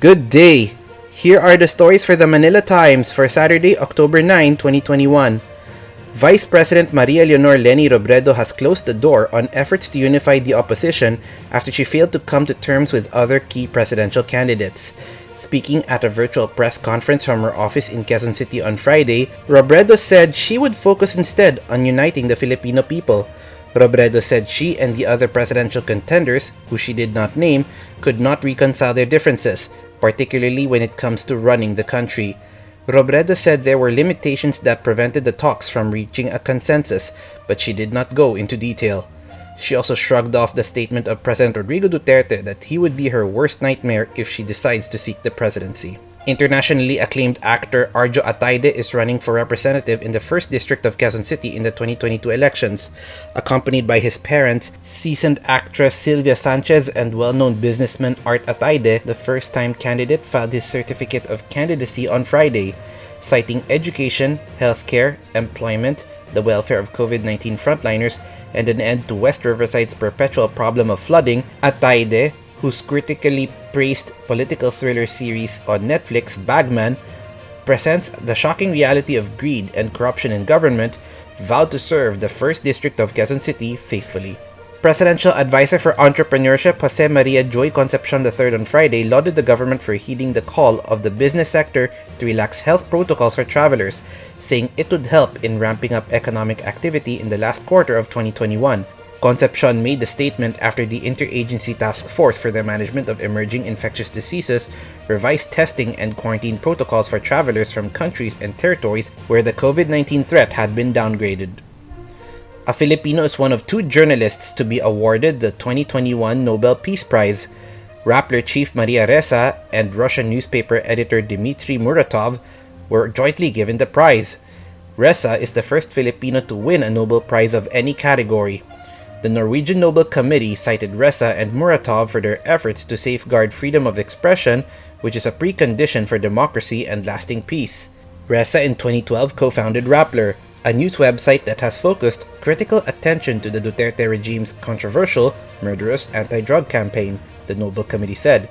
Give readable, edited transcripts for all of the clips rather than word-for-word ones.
Good day! Here are the stories for the Manila Times for Saturday, October 9, 2021. Vice President Maria Leonor Leni Robredo has closed the door on efforts to unify the opposition after she failed to come to terms with other key presidential candidates. Speaking at a virtual press conference from her office in Quezon City on Friday, Robredo said she would focus instead on uniting the Filipino people. Robredo said she and the other presidential contenders, who she did not name, could not reconcile their differences, particularly when it comes to running the country. Robredo said there were limitations that prevented the talks from reaching a consensus, but she did not go into detail. She also shrugged off the statement of President Rodrigo Duterte that he would be her worst nightmare if she decides to seek the presidency. Internationally acclaimed actor Arjo Ataide is running for representative in the 1st District of Quezon City in the 2022 elections. Accompanied by his parents, seasoned actress Sylvia Sanchez and well-known businessman Art Ataide, the first-time candidate filed his certificate of candidacy on Friday. Citing education, healthcare, employment, the welfare of COVID-19 frontliners, and an end to West Riverside's perpetual problem of flooding, Ataide, whose critically praised political thriller series on Netflix, Bagman, presents the shocking reality of greed and corruption in government, vowed to serve the 1st District of Quezon City faithfully. Presidential Advisor for Entrepreneurship Jose Maria Joy Concepcion III on Friday lauded the government for heeding the call of the business sector to relax health protocols for travelers, saying it would help in ramping up economic activity in the last quarter of 2021. Concepcion made the statement after the Interagency Task Force for the Management of Emerging Infectious Diseases revised testing and quarantine protocols for travelers from countries and territories where the COVID-19 threat had been downgraded. A Filipino is one of 2 journalists to be awarded the 2021 Nobel Peace Prize. Rappler chief Maria Ressa and Russian newspaper editor Dmitry Muratov were jointly given the prize. Ressa is the first Filipino to win a Nobel Prize of any category. The Norwegian Nobel Committee cited Ressa and Muratov for their efforts to safeguard freedom of expression, which is a precondition for democracy and lasting peace. Ressa in 2012 co-founded Rappler, a news website that has focused critical attention to the Duterte regime's controversial, murderous anti-drug campaign, the Nobel Committee said.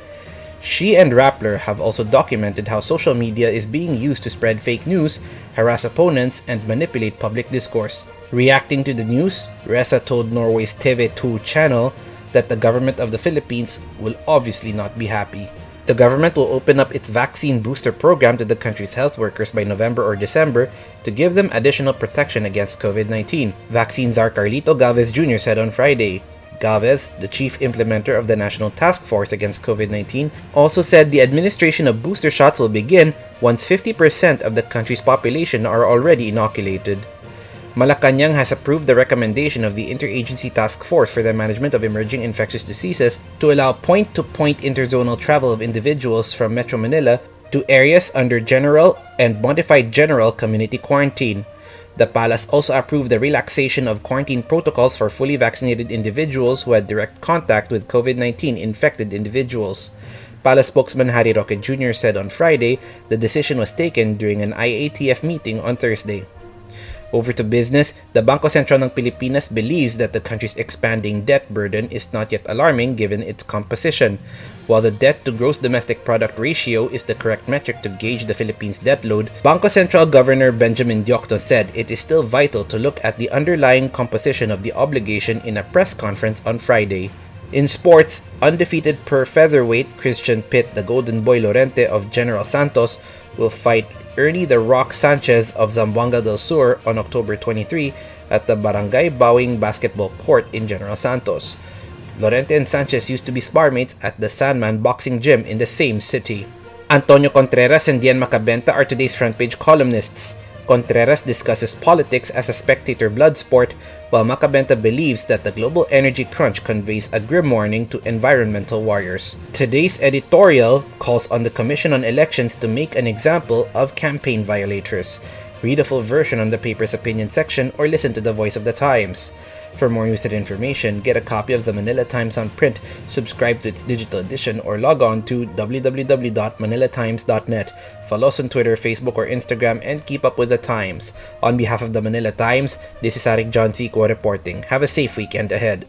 She and Rappler have also documented how social media is being used to spread fake news, harass opponents, and manipulate public discourse. Reacting to the news, Ressa told Norway's TV2 channel that the government of the Philippines will obviously not be happy. The government will open up its vaccine booster program to the country's health workers by November or December to give them additional protection against COVID-19, Vaccine czar Carlito Galvez Jr. said on Friday. Galvez, the chief implementer of the National Task Force against COVID-19, also said the administration of booster shots will begin once 50% of the country's population are already inoculated. Malacanang has approved the recommendation of the Interagency Task Force for the Management of Emerging Infectious Diseases to allow point-to-point interzonal travel of individuals from Metro Manila to areas under general and modified general community quarantine. The palace also approved the relaxation of quarantine protocols for fully vaccinated individuals who had direct contact with COVID-19 infected individuals. Palace spokesman Harry Roque Jr. said on Friday the decision was taken during an IATF meeting on Thursday. Over to business, the Bangko Sentral ng Pilipinas believes that the country's expanding debt burden is not yet alarming given its composition. While the debt to gross domestic product ratio is the correct metric to gauge the Philippines' debt load, Bangko Sentral Governor Benjamin Diokno said it is still vital to look at the underlying composition of the obligation in a press conference on Friday. In sports, undefeated per featherweight Christian Pitt, the Golden Boy Lorente of General Santos, will fight Ernie the Rock Sanchez of Zamboanga del Sur on October 23 at the Barangay Bawing Basketball Court in General Santos. Lorente and Sanchez used to be sparmates at the Sandman Boxing Gym in the same city. Antonio Contreras and Dian Macabenta are today's front page columnists. Contreras discusses politics as a spectator blood sport, while Macabenta believes that the global energy crunch conveys a grim warning to environmental warriors. Today's editorial calls on the Commission on Elections to make an example of campaign violators. Read a full version on the paper's opinion section or listen to the voice of the Times. For more news and information, get a copy of the Manila Times on print, subscribe to its digital edition, or log on to www.manilatimes.net. Follow us on Twitter, Facebook, or Instagram, and keep up with the Times. On behalf of the Manila Times, this is Arik John Zico reporting. Have a safe weekend ahead.